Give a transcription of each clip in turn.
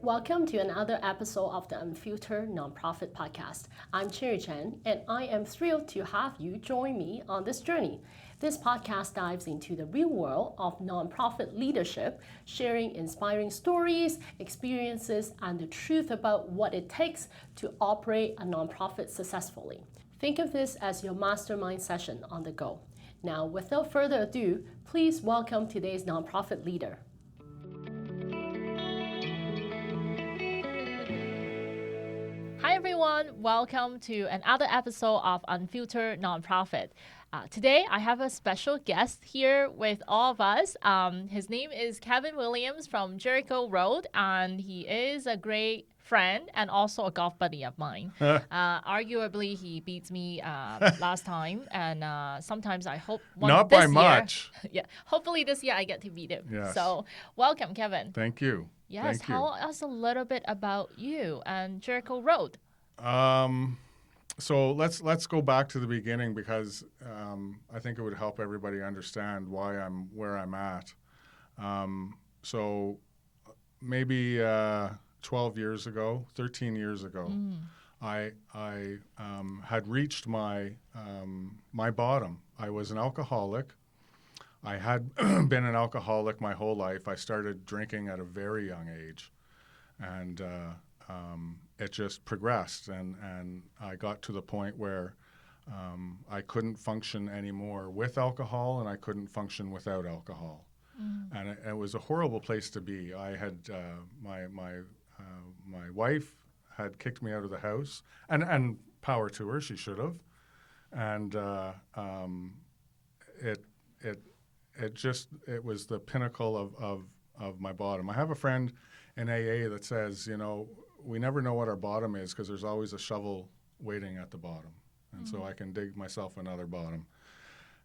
Welcome to another episode of the Unfiltered Nonprofit Podcast. I'm Cherry Chen, and I am thrilled to have you join me on this journey. This podcast dives into the real world of nonprofit leadership, sharing inspiring stories, experiences, and the truth about what it takes to operate a nonprofit successfully. Think of this as your mastermind session on the go. Now, without further ado, please welcome today's nonprofit leader. Hi everyone, welcome to another episode of Unfiltered Nonprofit. Today I have a special guest here with all of us. His name is Kevin Williams from Jericho Road, and he is a great friend and also a golf buddy of mine. Arguably, he beats me last time, and sometimes I hope Not by much. Yeah, hopefully this year I get to beat him. Yes. So welcome, Kevin. Thank you. Yes, Thank you. tell us a little bit about you and Jericho Road. So let's go back to the beginning because I think it would help everybody understand why I'm where I'm at. So maybe 12 years ago, 13 years ago, I had reached my bottom. I was an alcoholic. I had been an alcoholic my whole life. I started drinking at a very young age, and it just progressed, and I got to the point where I couldn't function anymore with alcohol, and I couldn't function without alcohol. And it was a horrible place to be. I had my wife had kicked me out of the house, and power to her, she should have, and it was the pinnacle of my bottom. I have a friend in AA that says, we never know what our bottom is because there's always a shovel waiting at the bottom. And so I can dig myself another bottom.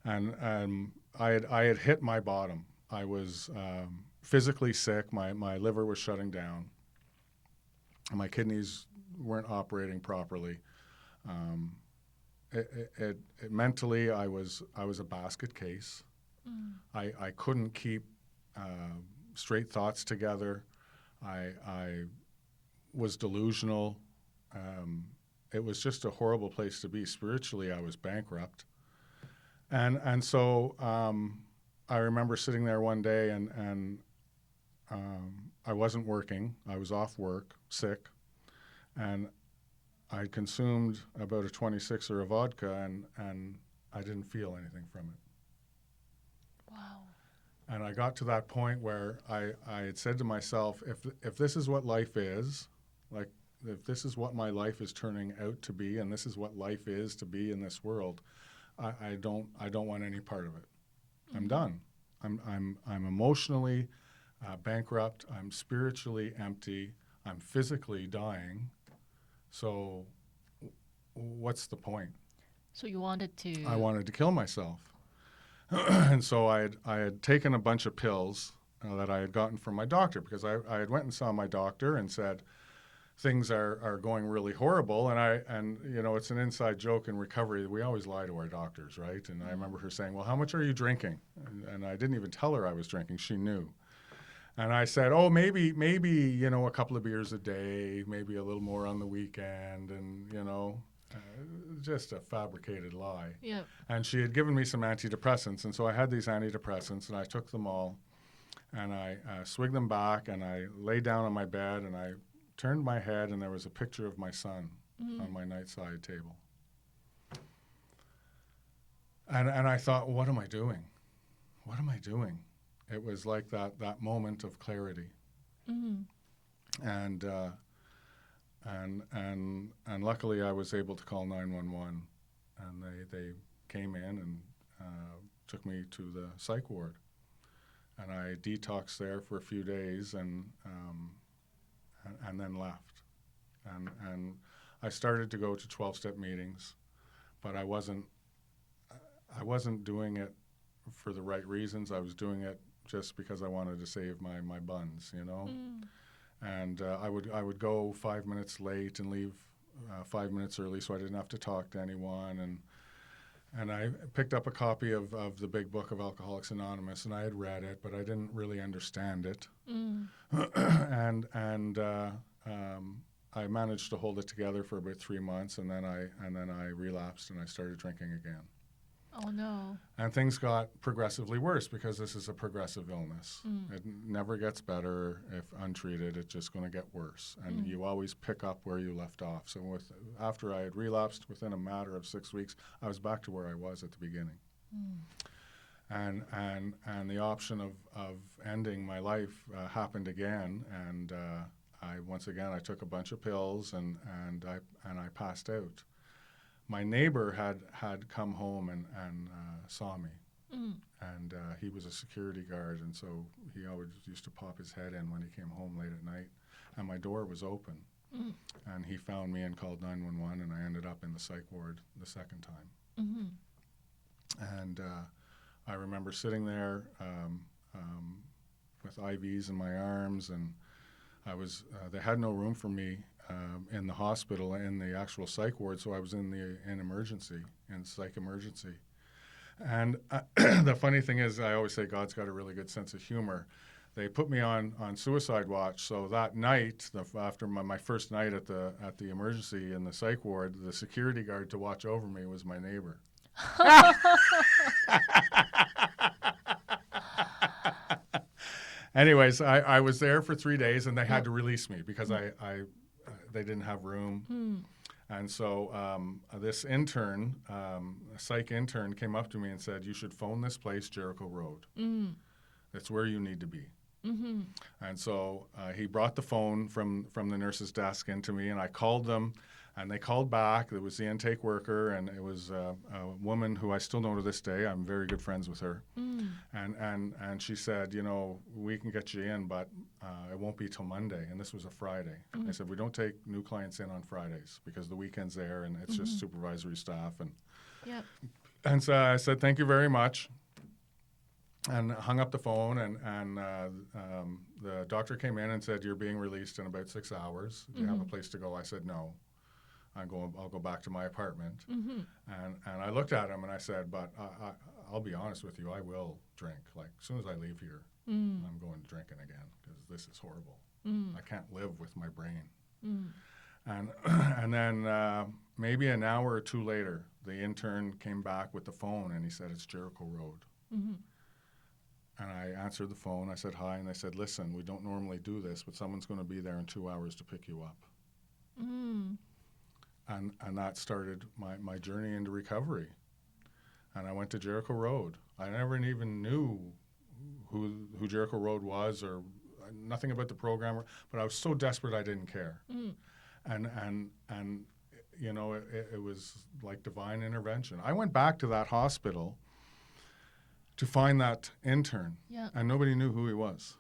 And I had hit my bottom. I was physically sick. My liver was shutting down. My kidneys weren't operating properly. Mentally, I was a basket case. I couldn't keep straight thoughts together. I was delusional. It was just a horrible place to be. Spiritually, I was bankrupt. And so I remember sitting there one day and I wasn't working. I was off work, sick, and I consumed about a 26er of vodka and I didn't feel anything from it. Wow. And I got to that point where I had said to myself, if this is what life is, like if this is what my life is turning out to be, and this is what life is to be in this world, I don't want any part of it. I'm done. I'm emotionally bankrupt. I'm spiritually empty. I'm physically dying. So what's the point? So you wanted to... I wanted to kill myself. And so I had taken a bunch of pills that I had gotten from my doctor because I had went and saw my doctor and said things are going really horrible, and it's an inside joke in recovery. We always lie to our doctors, right? And I remember her saying, "Well, how much are you drinking?" And I didn't even tell her I was drinking. She knew. And I said, "Oh, maybe a couple of beers a day, maybe a little more on the weekend," and just a fabricated lie. Yeah. And she had given me some antidepressants, and so I had these antidepressants, and I took them all, and I swigged them back, and I lay down on my bed, and I turned my head, and there was a picture of my son on my nightside table. And I thought, what am I doing? What am I doing? It was like that moment of clarity. And luckily I was able to call 911, and they came in and took me to the psych ward, and I detoxed there for a few days and then left, and I started to go to 12-step meetings, but I wasn't doing it for the right reasons. I was doing it just because I wanted to save my buns, And I would go 5 minutes late and leave 5 minutes early, so I didn't have to talk to anyone. And I picked up a copy of the big book of Alcoholics Anonymous, and I had read it, but I didn't really understand it. and I managed to hold it together for about 3 months, and then I relapsed and I started drinking again. Oh no. And things got progressively worse because this is a progressive illness. It never gets better if untreated. It's just going to get worse. And you always pick up where you left off. So after I had relapsed, within a matter of 6 weeks, I was back to where I was at the beginning. And the option of ending my life happened again. And I took a bunch of pills and I passed out. My neighbor had come home and saw me, and he was a security guard, and so he always used to pop his head in when he came home late at night, and my door was open, and he found me and called 911, and I ended up in the psych ward the second time. And I remember sitting there with IVs in my arms, and they had no room for me in the hospital, in the actual psych ward, so I was in psych emergency. And the funny thing is, I always say God's got a really good sense of humor. They put me on suicide watch, so that night, after my first night at the emergency in the psych ward, the security guard to watch over me was my neighbor. Anyways, I was there for 3 days, and they had to release me because they didn't have room. And so this intern, a psych intern, came up to me and said, "You should phone this place, Jericho Road. That's where you need to be." And so he brought the phone from the nurse's desk into me, and I called them. And they called back. It was the intake worker, and it was a woman who I still know to this day. I'm very good friends with her. And she said, we can get you in, but it won't be till Monday. And this was a Friday. They said, we don't take new clients in on Fridays because the weekend's there, and it's just supervisory staff. And so I said, thank you very much, and hung up the phone. And the doctor came in and said, you're being released in about 6 hours. Do you have a place to go? I said, no. I'll go back to my apartment. And I looked at him and I said, but I'll be honest with you, I will drink. Like, as soon as I leave here, I'm going drinking again because this is horrible. I can't live with my brain. And then maybe an hour or two later, the intern came back with the phone and he said, it's Jericho Road. And I answered the phone. I said, hi. And they said, listen, we don't normally do this, but someone's going to be there in 2 hours to pick you up. And that started my journey into recovery. And I went to Jericho Road. I never even knew who Jericho Road was or nothing about the program, but I was so desperate I didn't care. And it was like divine intervention. I went back to that hospital to find that intern, and nobody knew who he was.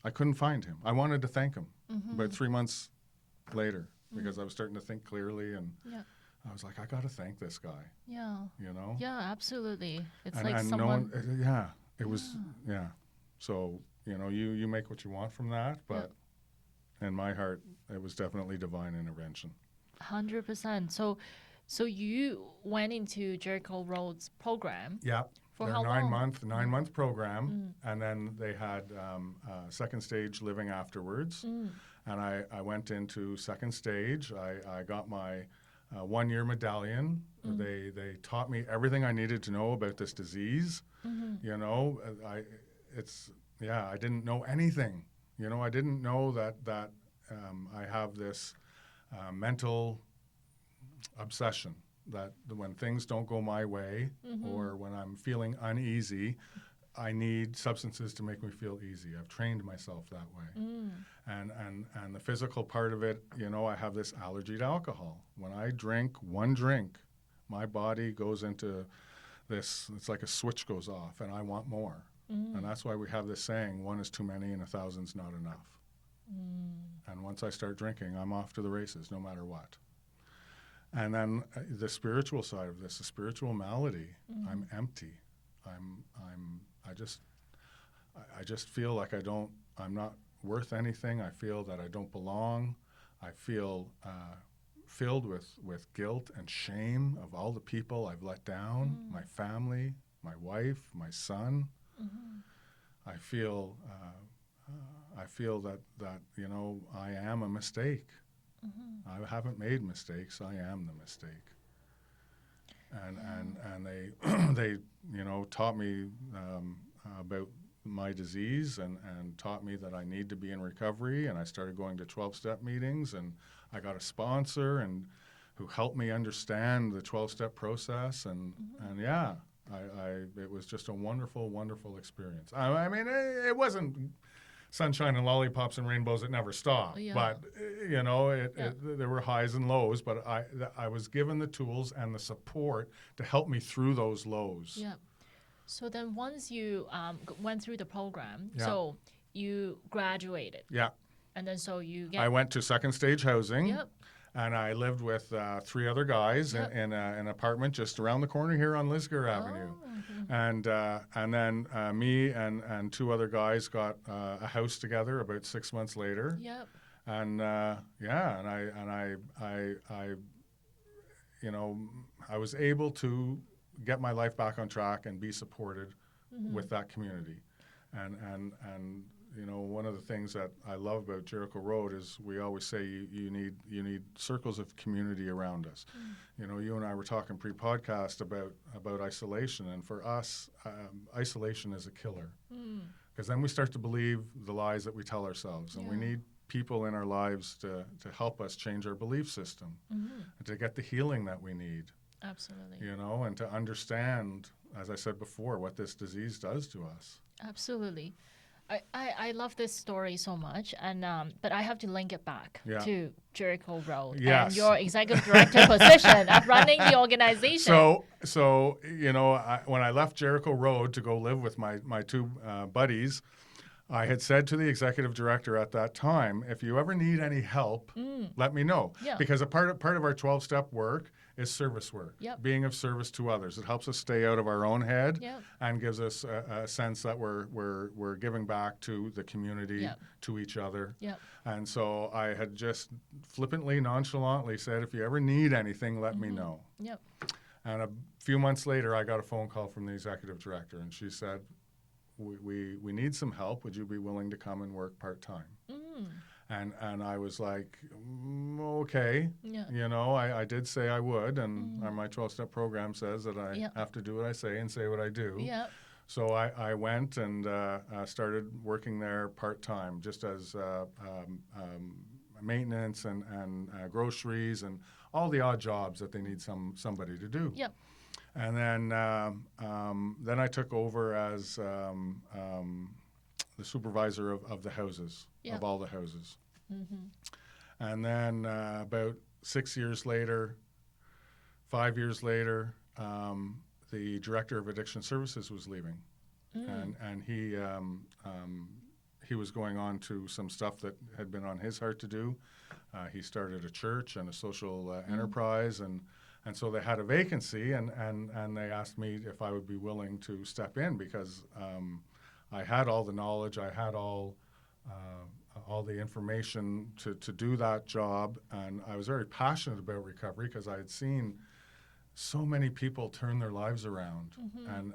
I couldn't find him. I wanted to thank him about 3 months later because I was starting to think clearly, and I was like, I got to thank this guy. Yeah, absolutely. It's and, like and someone. It was. So you make what you want from that, but in my heart, it was definitely divine intervention. 100%. So you went into Jericho Road's program. Yeah. For their how long? 9-month program, and then they had second stage living afterwards. And I went into second stage. I got my 1-year medallion. They taught me everything I needed to know about this disease. I didn't know anything. I didn't know that I have this mental obsession that when things don't go my way or when I'm feeling uneasy, I need substances to make me feel easy. I've trained myself that way. And the physical part of it, I have this allergy to alcohol. When I drink one drink, my body goes into this, it's like a switch goes off, and I want more. And that's why we have this saying, 1 is too many and 1,000's not enough. And once I start drinking, I'm off to the races, no matter what. And then the spiritual side of this, the spiritual malady, I'm empty. I just feel like I'm not worth anything. I feel that I don't belong. I feel filled with guilt and shame of all the people I've let down, my family, my wife, my son. I feel that you know, I am a mistake. I haven't made mistakes. I am the mistake. And they they you know, taught me about my disease and taught me that I need to be in recovery, and I started going to 12-step meetings, and I got a sponsor and who helped me understand the 12-step process, and yeah, it was just a wonderful experience. I mean, it wasn't sunshine and lollipops and rainbows that never stop, but you know, there were highs and lows, but I was given the tools and the support to help me through those lows. Yeah. So then once you went through the program, so you graduated. Yeah. And then so you I went to second stage housing. And I lived with 3 other guys in an apartment just around the corner here on Lisgar Avenue. And then me and 2 other guys got a house together about 6 months later. And I you know, I was able to get my life back on track and be supported with that community. And you know, one of the things that I love about Jericho Road is we always say you need circles of community around us. You know, you and I were talking pre-podcast about isolation, and for us, isolation is a killer, because then we start to believe the lies that we tell ourselves, and we need people in our lives to help us change our belief system, and to get the healing that we need. Absolutely. You know, and to understand, as I said before, what this disease does to us. Absolutely. I love this story so much, and but I have to link it back to Jericho Road and your executive director position of running the organization. So you know, when I left Jericho Road to go live with my 2 buddies, I had said to the executive director at that time, if you ever need any help, let me know. Because a part of our 12-step work is service work, being of service to others. It helps us stay out of our own head and gives us a sense that we're giving back to the community, to each other. And so I had just flippantly, nonchalantly said, if you ever need anything, let me know. And a few months later, I got a phone call from the executive director, and she said, we need some help. Would you be willing to come and work part-time? And I was like, okay. You know, I did say I would, and my 12-step program says that I have to do what I say and say what I do. So I went and started working there part-time, just as maintenance and groceries and all the odd jobs that they need somebody to do. And then I took over as the supervisor of the houses, of all the houses. And then about 5 years later, the director of addiction services was leaving, and he was going on to some stuff that had been on his heart to do. He started a church and a social enterprise, and so they had a vacancy, and they asked me if I would be willing to step in, because I had all the knowledge, I had all the information to do that job, and I was very passionate about recovery because I had seen so many people turn their lives around, and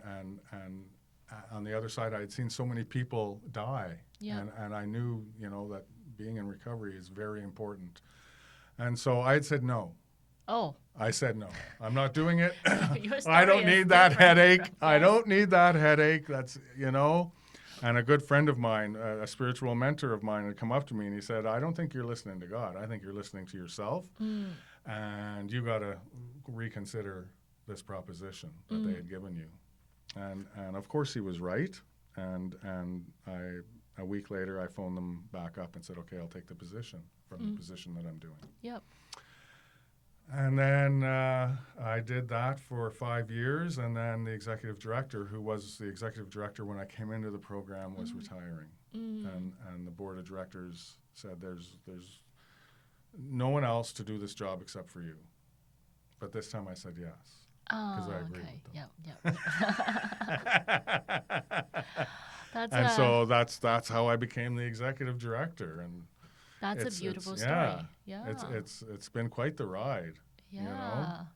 on the other side, I had seen so many people die, and I knew, you know, that being in recovery is very important, and so I had said no. I said no. I'm not doing it. I don't need that headache. I don't need that headache. That's, you know. And a good friend of mine, a spiritual mentor of mine, had come up to me and he said, I don't think you're listening to God. I think you're listening to yourself. And you got to reconsider this proposition that they had given you. And of course he was right. And a week later, I phoned them back up and said, okay, I'll take the position from the position that I'm doing. And then I did that for 5 years, and then the executive director, who was the executive director when I came into the program, was retiring. And the board of directors said, there's no one else to do this job except for you. But this time I said yes, because I agreed with them. So that's how I became the executive director. And That's a beautiful story. Yeah. It's been quite the ride. Yeah. You know?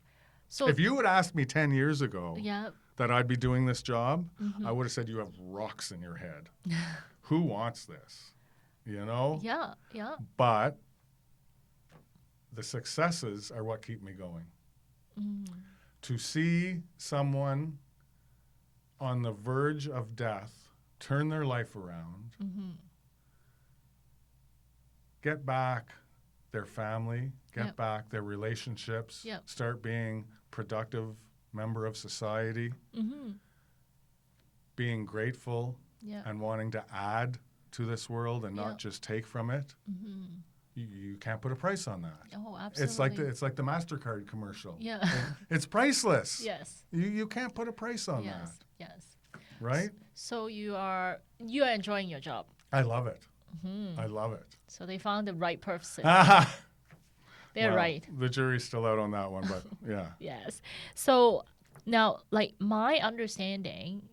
So if you had asked me 10 years ago yeah. that I'd be doing this job, I would have said you have rocks in your head. Who wants this? You know? Yeah, yeah. But the successes are what keep me going. To see someone on the verge of death turn their life around, get back their family, get back their relationships, start being productive member of society, being grateful and wanting to add to this world and not just take from it. You can't put a price on that. Oh, absolutely. It's like the MasterCard commercial. Yeah. It's priceless. Yes. You can't put a price on that. Yes. Right? So you are enjoying your job. I love it. I love it. So they found the right person. They're well, right. The jury's still out on that one, but yeah. Yes. So now, like my understanding,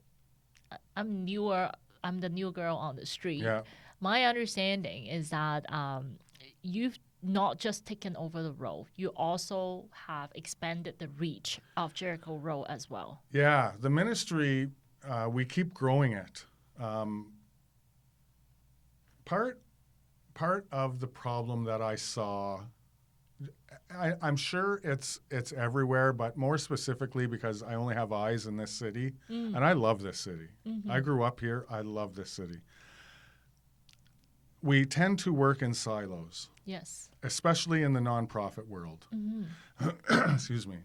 I'm the new girl on the street. Yeah. My understanding is that you've not just taken over the role, you also have expanded the reach of Jericho Road as well. Yeah, the ministry, we keep growing it. Part of the problem that I saw, I'm sure it's everywhere, but more specifically because I only have eyes in this city, and I love this city. I grew up here. I love this city. We tend to work in silos. Yes. Especially in the nonprofit world. Excuse me.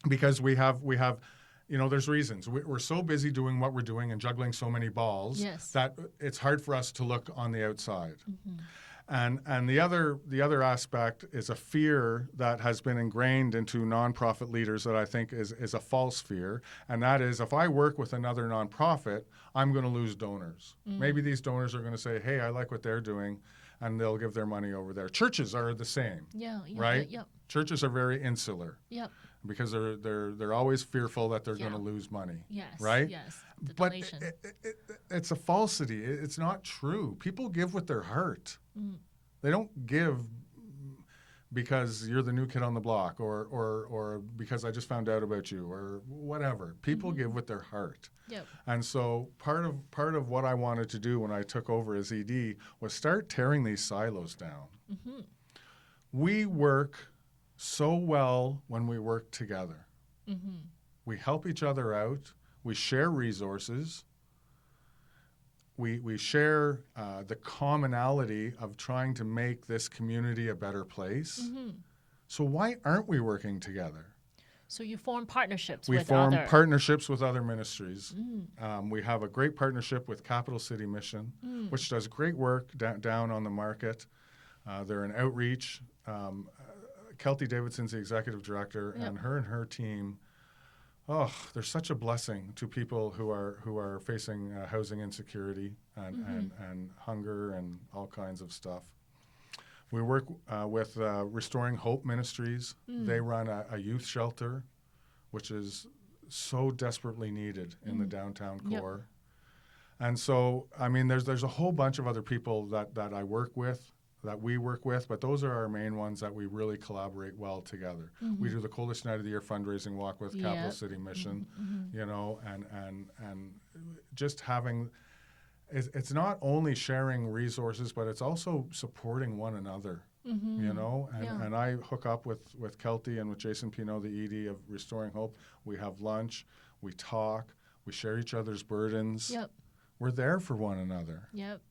Because we have, there's reasons. We're so busy doing what we're doing and juggling so many balls that it's hard for us to look on the outside. And the other aspect is a fear that has been ingrained into nonprofit leaders that I think is a false fear, and that is if I work with another nonprofit, I'm going to lose donors. Maybe these donors are going to say, "Hey, I like what they're doing," and they'll give their money over there. Churches are the same, right? Yeah. Churches are very insular, because they're always fearful that they're going to lose money, right? Yes. But it's a falsity. It's not true. People give with their heart. They don't give because you're the new kid on the block or because I just found out about you or whatever. People give with their heart. And so part of what I wanted to do when I took over as ED was start tearing these silos down. We work so well when we work together. We help each other out. We share resources. We share the commonality of trying to make this community a better place. So why aren't we working together? So you form partnerships with other... We form partnerships with other ministries. We have a great partnership with Capital City Mission, which does great work down on the market. They're an outreach. Kelty Davidson's the executive director, and her team, they're such a blessing to people who are facing housing insecurity and hunger and all kinds of stuff. We work with Restoring Hope Ministries. They run a youth shelter, which is so desperately needed in the downtown core. And so, I mean, there's a whole bunch of other people that I work with, that we work with, but those are our main ones that we really collaborate well together. We do the Coalition Night of the Year fundraising walk with Capital City Mission, and just having, it's not only sharing resources, but it's also supporting one another, and I hook up with Kelty and with Jason Pino, the ED of Restoring Hope. We have lunch, we talk, we share each other's burdens. We're there for one another.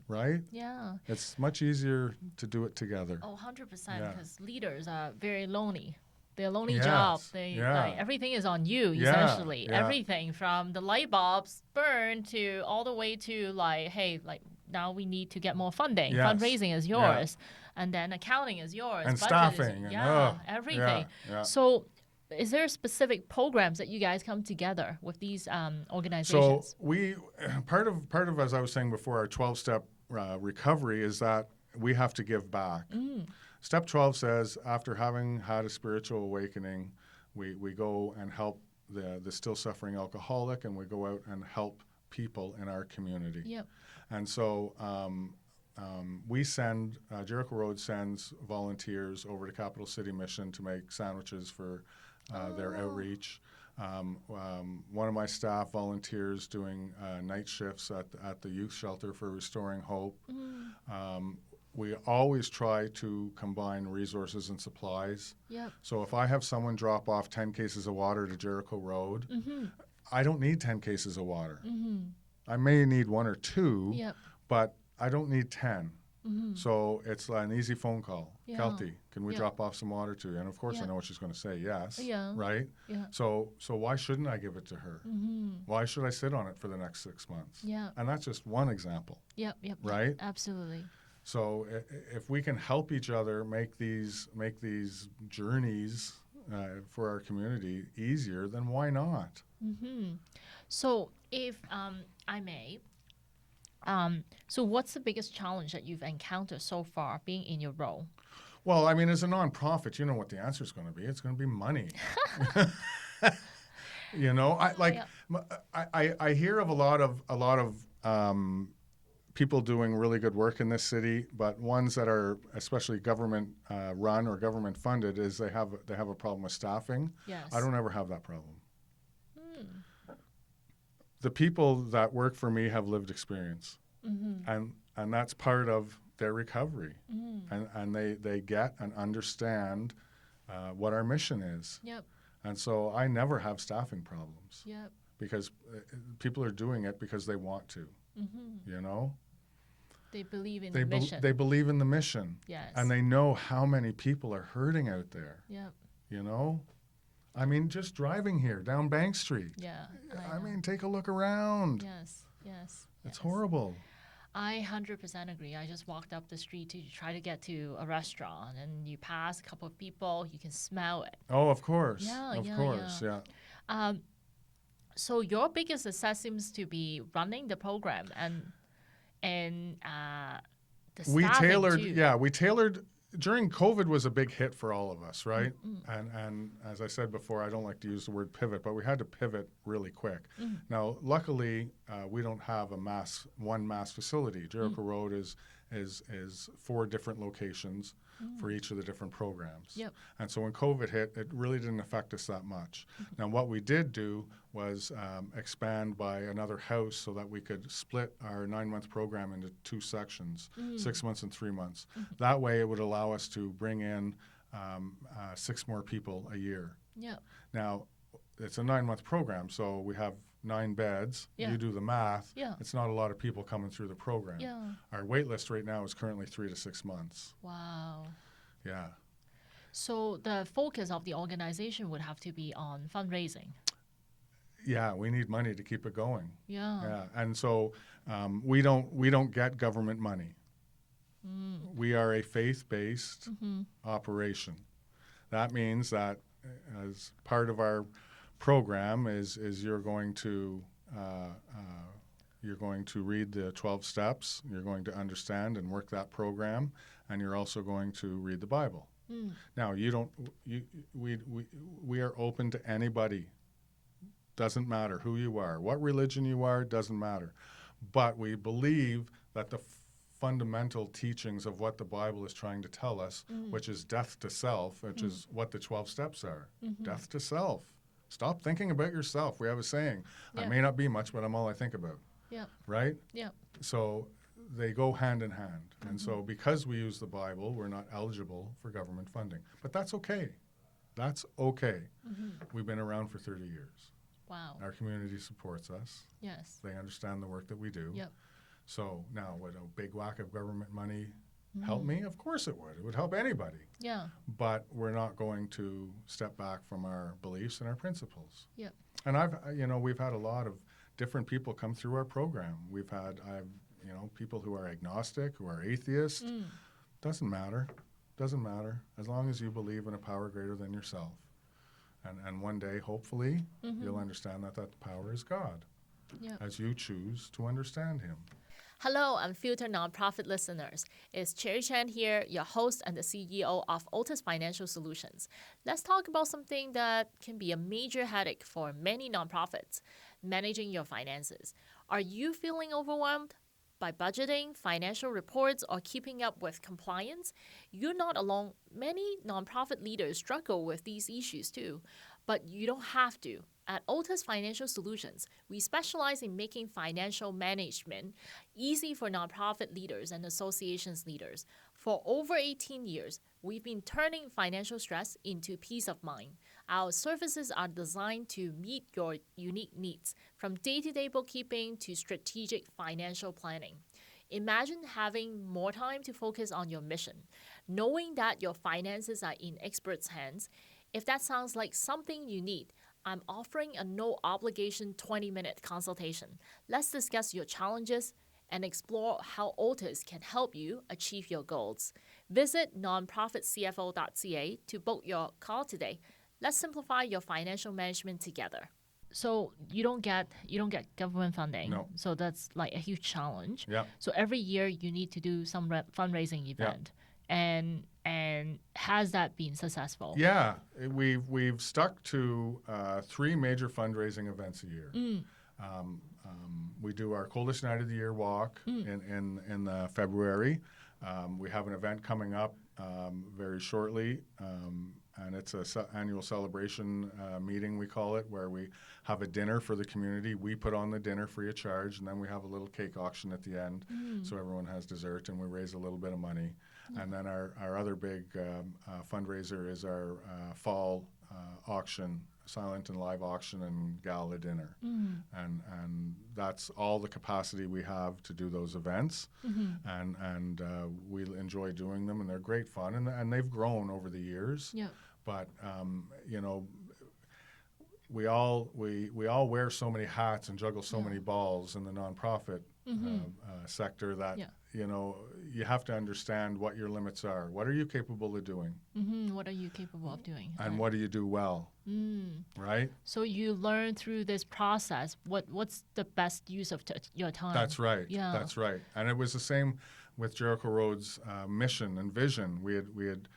Right? Yeah. It's much easier to do it together. 100%, because leaders are very lonely. They're a lonely job. Like, everything is on you, essentially. Everything from the light bulbs burn to all the way to like, hey, like now we need to get more funding. Fundraising is yours. And then accounting is yours. And staffing. Everything. So is there specific programs that you guys come together with these organizations? So we part of as I was saying before, our 12-step recovery is that we have to give back. Step 12 says after having had a spiritual awakening, we go and help the still suffering alcoholic, and we go out and help people in our community. And so we send, Jericho Road sends volunteers over to Capital City Mission to make sandwiches for their outreach. One of my staff volunteers doing night shifts at the youth shelter for Restoring Hope. We always try to combine resources and supplies. Yep. So if I have someone drop off 10 cases of water to Jericho Road, I don't need 10 cases of water. I may need 1 or 2, but I don't need 10. So it's an easy phone call. Kelty, can we drop off some water to you? And of course I know what she's going to say, yes, right? So why shouldn't I give it to her? Why should I sit on it for the next 6 months? And that's just one example. Right? Absolutely. So if we can help each other make these journeys for our community easier, then why not? So if I may, so what's the biggest challenge that you've encountered so far being in your role? Well, I mean, as a nonprofit, you know what the answer is going to be. It's going to be money. I hear of a lot of people doing really good work in this city, but ones that are especially government run or government funded is they have a problem with staffing. Yes. I don't ever have that problem. The people that work for me have lived experience, and that's part of their recovery, and they get and understand what our mission is. And so I never have staffing problems because people are doing it because they want to. You know, they believe in the mission. They believe in the mission, and they know how many people are hurting out there. You know. I mean, just driving here down Bank Street. I mean, take a look around. Yes. It's horrible. I 100% agree. I just walked up the street to try to get to a restaurant, and you pass a couple of people, you can smell it. Oh, of course. Of course. So your biggest success seems to be running the program and the staffing too. We tailored. During COVID was a big hit for all of us, right? And as I said before, I don't like to use the word pivot, but we had to pivot really quick. Now, luckily, we don't have one mass facility. Jericho Road is 4 different locations for each of the different programs. And so when COVID hit, it really didn't affect us that much. Now, what we did do was expand by another house so that we could split our 9-month program into 2 sections, 6 months and 3 months. That way, it would allow us to bring in 6 more people a year. Now, it's a 9-month program, so we have 9 beds. You do the math. It's not a lot of people coming through the program. Our wait list right now is currently 3 to 6 months. Wow. Yeah. So the focus of the organization would have to be on fundraising. Yeah, we need money to keep it going. And so we don't get government money. We are a faith-based operation. That means that as part of our program is you're going to read the 12 steps. You're going to understand and work that program, and you're also going to read the Bible. Now, we are open to anybody. Doesn't matter who you are, what religion you are, doesn't matter. But we believe that the fundamental teachings of what the Bible is trying to tell us, which is death to self, which is what the 12 steps are. Death to self. Stop thinking about yourself. We have a saying, I may not be much, but I'm all I think about. Right? So they go hand in hand. And so because we use the Bible, we're not eligible for government funding. But that's okay. That's okay. We've been around for 30 years. Wow. Our community supports us. Yes. They understand the work that we do. So now would a big whack of government money help me? Of course it would. It would help anybody. But we're not going to step back from our beliefs and our principles. And we've had a lot of different people come through our program. I've people who are agnostic, who are atheists. Doesn't matter. As long as you believe in a power greater than yourself. And one day, hopefully, you'll understand that power is God, as you choose to understand him. Hello, Unfiltered Nonprofit listeners. It's Cherry Chan here, your host and the CEO of Otis Financial Solutions. Let's talk about something that can be a major headache for many nonprofits, managing your finances. Are you feeling overwhelmed? by budgeting, financial reports, or keeping up with compliance, you're not alone. Many nonprofit leaders struggle with these issues too, but you don't have to. At Otis Financial Solutions, we specialize in making financial management easy for nonprofit leaders and associations leaders. For over 18 years, we've been turning financial stress into peace of mind. Our services are designed to meet your unique needs, from day-to-day bookkeeping to strategic financial planning. Imagine having more time to focus on your mission, knowing that your finances are in experts' hands. If that sounds like something you need, I'm offering a no-obligation 20-minute consultation. Let's discuss your challenges and explore how Otis can help you achieve your goals. Visit nonprofitcfo.ca to book your call today. Let's simplify your financial management together. So you don't get government funding. No. So that's like a huge challenge. Yeah. So every year you need to do some fundraising event. Yeah. And has that been successful? Yeah, we've stuck to 3 major fundraising events a year. We do our coldest night of the year walk in February. We have an event coming up very shortly, and it's an annual celebration meeting, we call it, where we have a dinner for the community. We put on the dinner free of charge, and then we have a little cake auction at the end, so everyone has dessert, and we raise a little bit of money. And then our other big fundraiser is our fall auction, silent and live auction and gala dinner. And that's all the capacity we have to do those events. And we enjoy doing them, and they're great fun, and they've grown over the years. Yeah. But you know, we all wear so many hats and juggle so many balls in the nonprofit sector that you know, you have to understand what your limits are. What are you capable of doing? What are you capable of doing? And what do you do well? Right? So you learn through this process what's the best use of your time. That's right. Yeah. That's right. And it was the same with Jericho Road's mission and vision. We had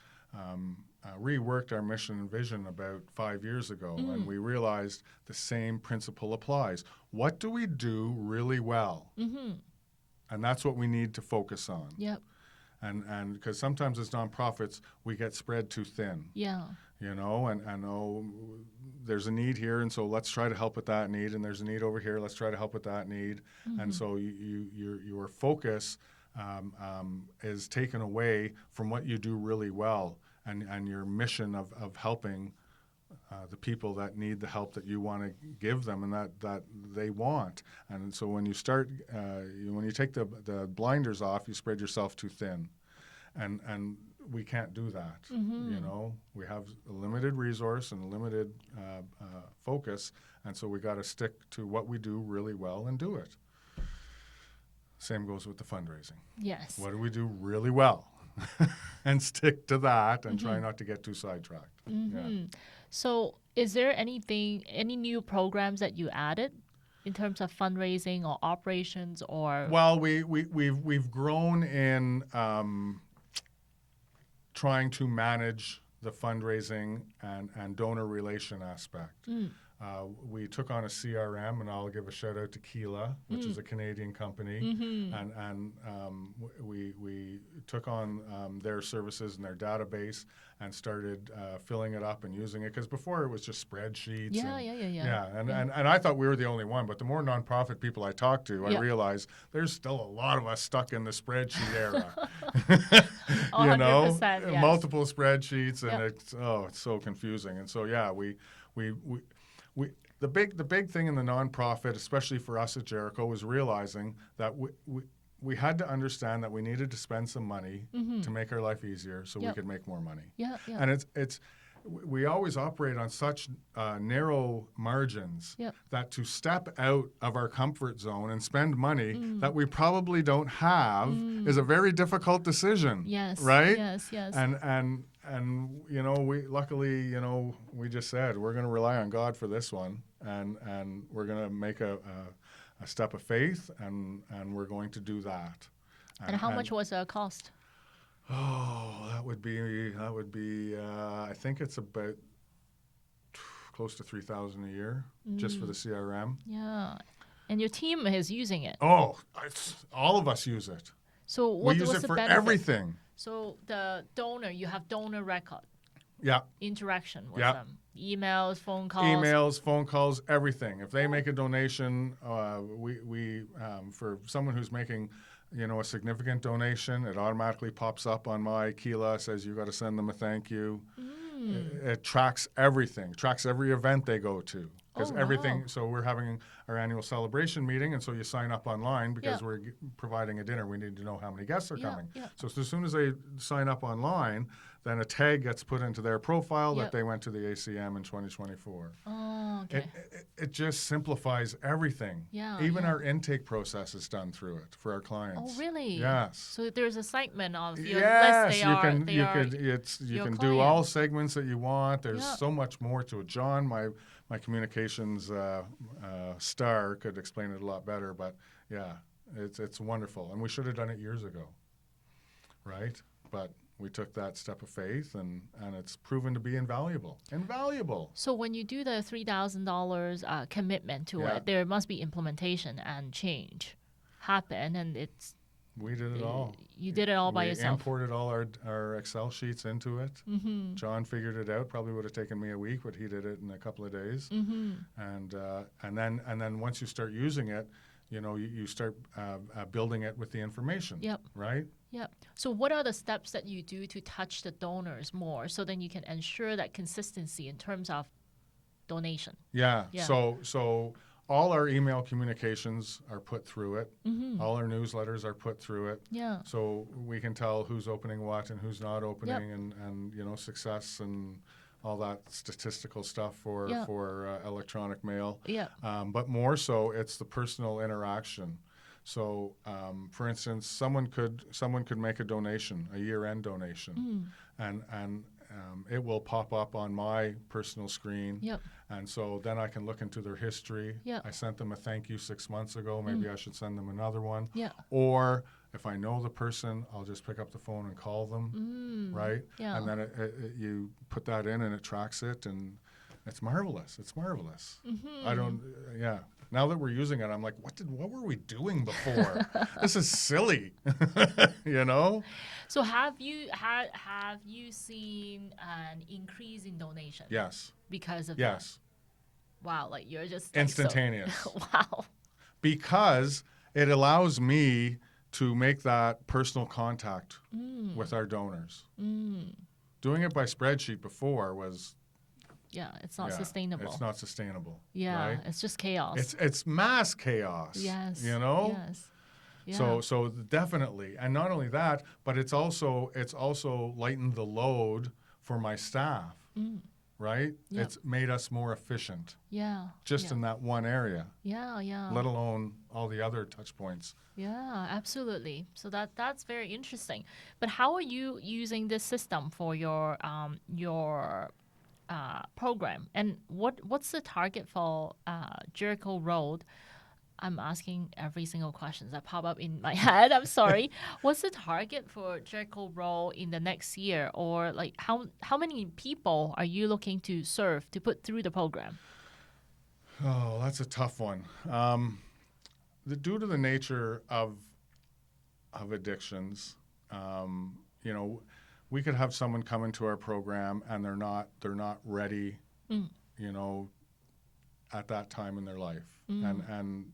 reworked our mission and vision about 5 years ago, and we realized the same principle applies. What do we do really well? And that's what we need to focus on. Yep. And because sometimes as nonprofits, we get spread too thin. Yeah. You know, and there's a need here, and so let's try to help with that need, and there's a need over here, let's try to help with that need. And so your focus is taken away from what you do really well, and your mission of helping the people that need the help that you want to give them and that they want. And so when you start, when you take the blinders off, you spread yourself too thin. And we can't do that. You know, we have a limited resource and a limited focus, and so we got to stick to what we do really well and do it. Same goes with the fundraising. Yes. What do we do really well? And stick to that and try not to get too sidetracked. Yeah. So is there any new programs that you added in terms of fundraising or operations or? Well, we've grown in trying to manage the fundraising and donor relation aspect. We took on a CRM, and I'll give a shout out to Keela, which is a Canadian company, and we took on their services and their database and started filling it up and using it, because before it was just spreadsheets. And I thought we were the only one, but the more nonprofit people I talked to, I realized there's still a lot of us stuck in the spreadsheet era. You know, yes. multiple spreadsheets, and it's so confusing. And so the big thing in the nonprofit, especially for us at Jericho, was realizing that we had to understand that we needed to spend some money to make our life easier, so we could make more money. And we always operate on such narrow margins that to step out of our comfort zone and spend money that we probably don't have is a very difficult decision. Yes. Right? Yes. And you know, we just said we're going to rely on God for this one, and we're going to make a step of faith, and we're going to do that. And how much was the cost? Oh, that would be. I think it's about close to $3,000 a year just for the CRM. Yeah. And your team is using it. Oh, all of us use it. So we use what's it the for benefit? everything. So the donor, you have donor record. Yeah. Interaction with them. Emails, phone calls, everything. If they make a donation, we for someone who's making, a significant donation, it automatically pops up on my Keela, says you got to send them a thank you. It tracks everything, tracks every event they go to. Because everything, wow. So we're having our annual celebration meeting, and so you sign up online because we're providing a dinner. We need to know how many guests are coming. So as soon as they sign up online, then a tag gets put into their profile that they went to the ACM in 2024. Oh, okay. It just simplifies everything. Yeah. Even our intake process is done through it for our clients. Oh, really? Yes. So there's a segment of your yes, list. You can do all segments that you want. There's so much more to it. John, my communications star, could explain it a lot better, but it's wonderful, and we should have done it years ago, right? But we took that step of faith, and it's proven to be invaluable. Invaluable. So when you do the $3,000 commitment to it, there must be implementation and change happen, and it's. We did it all. You did it all by yourself. We imported all our Excel sheets into it. Mm-hmm. John figured it out. Probably would have taken me a week, but he did it in a couple of days. Mm-hmm. And then once you start using it, you start building it with the information. Yep. Right. Yep. So what are the steps that you do to touch the donors more, so then you can ensure that consistency in terms of donation? Yeah. So all our email communications are put through it. Mm-hmm. All our newsletters are put through it. Yeah. So we can tell who's opening what and who's not opening, and success and all that statistical stuff for electronic mail. Yeah. But more so, it's the personal interaction. So, for instance, someone could make a donation, a year-end donation, and it will pop up on my personal screen. Yep. And so then I can look into their history. Yep. I sent them a thank you 6 months ago. Maybe I should send them another one. Yeah. Or if I know the person, I'll just pick up the phone and call them, right? Yeah. And then you put that in, and it tracks it, and it's marvelous. It's marvelous. Mm-hmm. Now that we're using it, I'm like, what were we doing before? This is silly, So have you seen an increase in donation? Yes. Because of that? Wow, like you're just instantaneous. Wow. Because it allows me to make that personal contact with our donors. Doing it by spreadsheet before was. Yeah, it's not sustainable. It's not sustainable. Yeah, right? It's just chaos. It's mass chaos. Yes. Yes. Yeah. So definitely, and not only that, but it's also lightened the load for my staff. Right? Yep. It's made us more efficient. Yeah. Just in that one area. Yeah. Let alone all the other touch points. Yeah, absolutely. So that's very interesting. But how are you using this system for your program, and what's the target for Jericho Road? I'm asking every single question that pop up in my head. I'm sorry. What's the target for Jericho Road in the next year, or like how many people are you looking to serve to put through the program? Oh, that's a tough one. Due to the nature of addictions, we could have someone come into our program and they're not ready, at that time in their life. And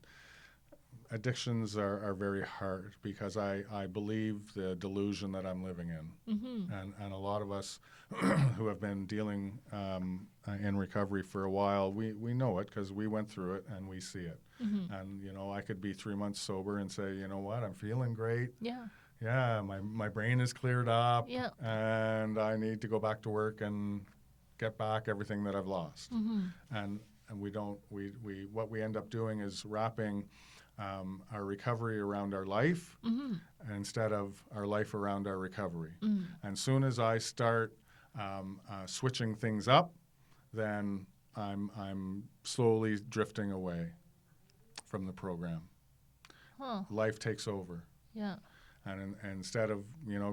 addictions are very hard because I believe the delusion that I'm living in. Mm-hmm. And a lot of us who have been dealing in recovery for a while, we know it because we went through it and we see it. Mm-hmm. And, I could be 3 months sober and say, you know what, I'm feeling great. Yeah. Yeah, my brain is cleared up, and I need to go back to work and get back everything that I've lost. Mm-hmm. And what we end up doing is wrapping our recovery around our life instead of our life around our recovery. Mm. And soon as I start switching things up, then I'm slowly drifting away from the program. Huh. Life takes over. Yeah. And instead of,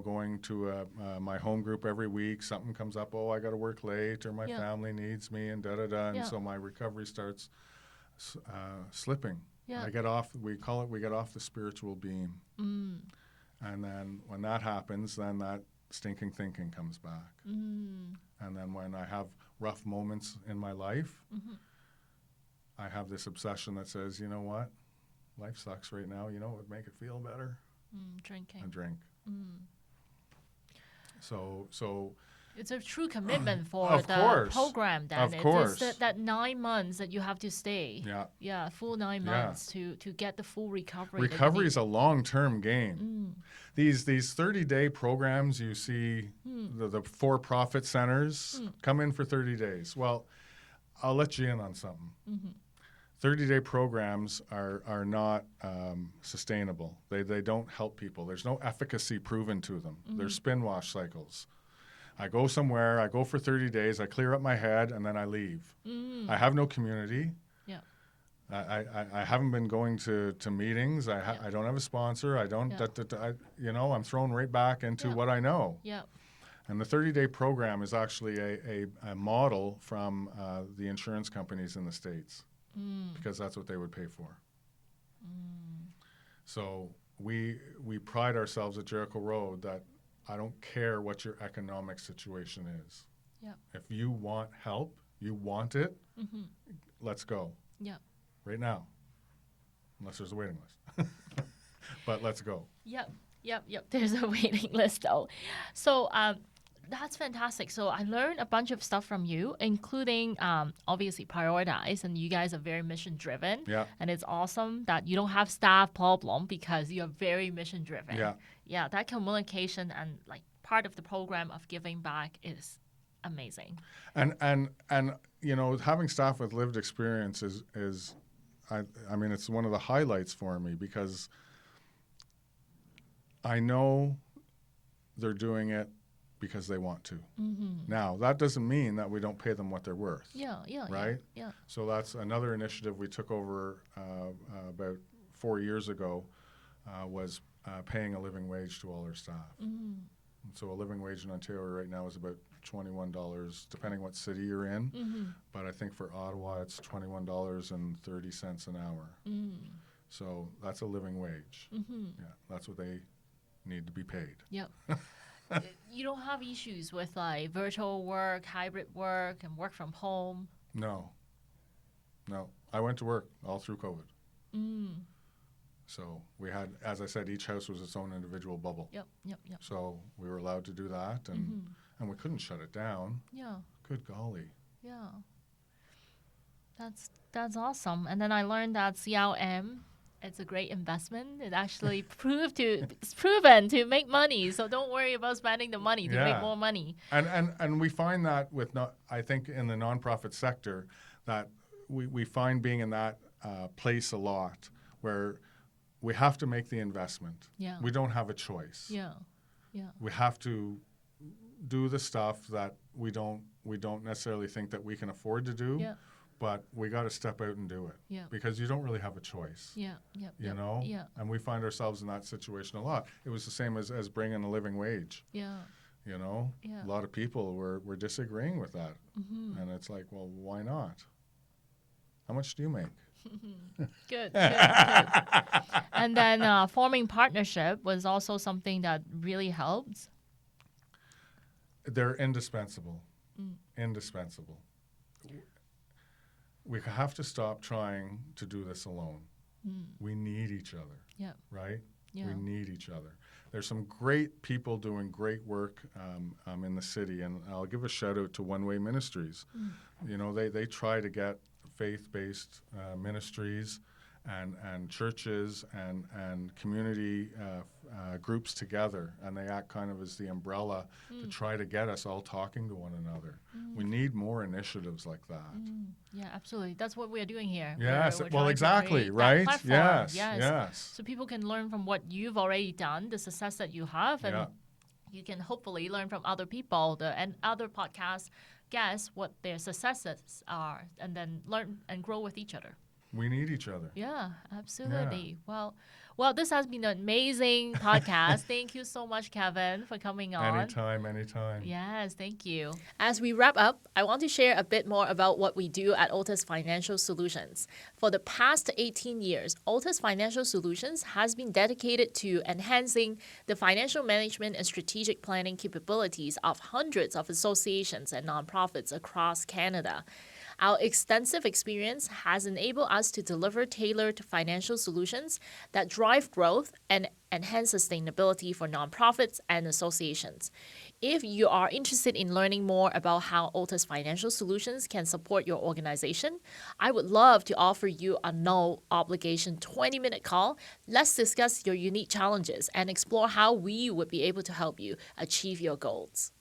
going to my home group every week, something comes up, I got to work late, or my family needs me, and da-da-da. And so my recovery starts slipping. Yeah. We get off the spiritual beam. And then when that happens, then that stinking thinking comes back. And then when I have rough moments in my life, I have this obsession that says, you know what? Life sucks right now. You know what would make it feel better? Drinking. A drink. So it's a true commitment for of the course. program. Then Of course. It's that 9 months that you have to stay. Yeah. Full 9 months to get the full recovery. Recovery is a long-term game. These 30-day programs you see, the for-profit centers come in for 30 days. Well, I'll let you in on something. 30-day programs are not sustainable. They don't help people. There's no efficacy proven to them. They're spin wash cycles. I go somewhere, I go for 30 days, I clear up my head, and then I leave. I have no community. Yeah. I haven't been going to meetings. I don't have a sponsor. I don't. I'm thrown right back into what I know. Yeah. And the 30-day program is actually a model from the insurance companies in the States because that's what they would pay for. So we pride ourselves at Jericho Road that I don't care what your economic situation is. Yeah. If you want help, you want it, let's go. Yeah. Right now. Unless there's a waiting list. But let's go. Yep. There's a waiting list though. So that's fantastic. So I learned a bunch of stuff from you, including obviously prioritize, and you guys are very mission driven. Yeah. And it's awesome that you don't have staff problem because you're very mission driven. Yeah. Yeah, that communication and like part of the program of giving back is amazing. And having staff with lived experience is I mean it's one of the highlights for me because I know they're doing it because they want to. Now, that doesn't mean that we don't pay them what they're worth. Yeah. Right? Yeah. So that's another initiative we took over about 4 years ago was paying a living wage to all our staff. And so a living wage in Ontario right now is about $21, depending what city you're in. But I think for Ottawa, it's $21.30 an hour. So that's a living wage. Yeah, that's what they need to be paid. Yep. You don't have issues with like virtual work, hybrid work, and work from home? No. I went to work all through COVID. So we had, as I said, each house was its own individual bubble. Yep. So we were allowed to do that, and we couldn't shut it down. Yeah. Good golly. Yeah. That's awesome. And then I learned that CRM, it's a great investment. It actually it's proven to make money. So don't worry about spending the money to make more money. And we find that I think in the nonprofit sector that we find being in that place a lot where we have to make the investment. Yeah. We don't have a choice. Yeah. We have to do the stuff that we don't necessarily think that we can afford to do. Yeah. But we got to step out and do it. Yeah. Because you don't really have a choice. Yeah. You know? Yeah. And we find ourselves in that situation a lot. It was the same as bringing a living wage. Yeah. You know? Yeah. A lot of people were disagreeing with that. And it's like, well, why not? How much do you make? Good. And then forming partnership was also something that really helped. They're indispensable. Indispensable. We have to stop trying to do this alone. We need each other. Yeah. Right? Yeah. We need each other. There's some great people doing great work in the city, and I'll give a shout out to One Way Ministries. You know, they try to get faith-based ministries and churches and community groups together, and they act kind of as the umbrella to try to get us all talking to one another. We need more initiatives like that. Yeah, absolutely. That's what we're doing here. Yes, we're well, exactly, right? Yes. So people can learn from what you've already done, the success that you have, and you can hopefully learn from other people and other podcast guests what their successes are, and then learn and grow with each other. We need each other. Yeah, absolutely. Yeah. Well, this has been an amazing podcast. Thank you so much, Kevin, for coming on. Anytime. Yes, thank you. As we wrap up, I want to share a bit more about what we do at Otis Financial Solutions. For the past 18 years, Otis Financial Solutions has been dedicated to enhancing the financial management and strategic planning capabilities of hundreds of associations and nonprofits across Canada. Our extensive experience has enabled us to deliver tailored financial solutions that drive growth and enhance sustainability for nonprofits and associations. If you are interested in learning more about how Otis Financial Solutions can support your organization, I would love to offer you a no-obligation 20-minute call. Let's discuss your unique challenges and explore how we would be able to help you achieve your goals.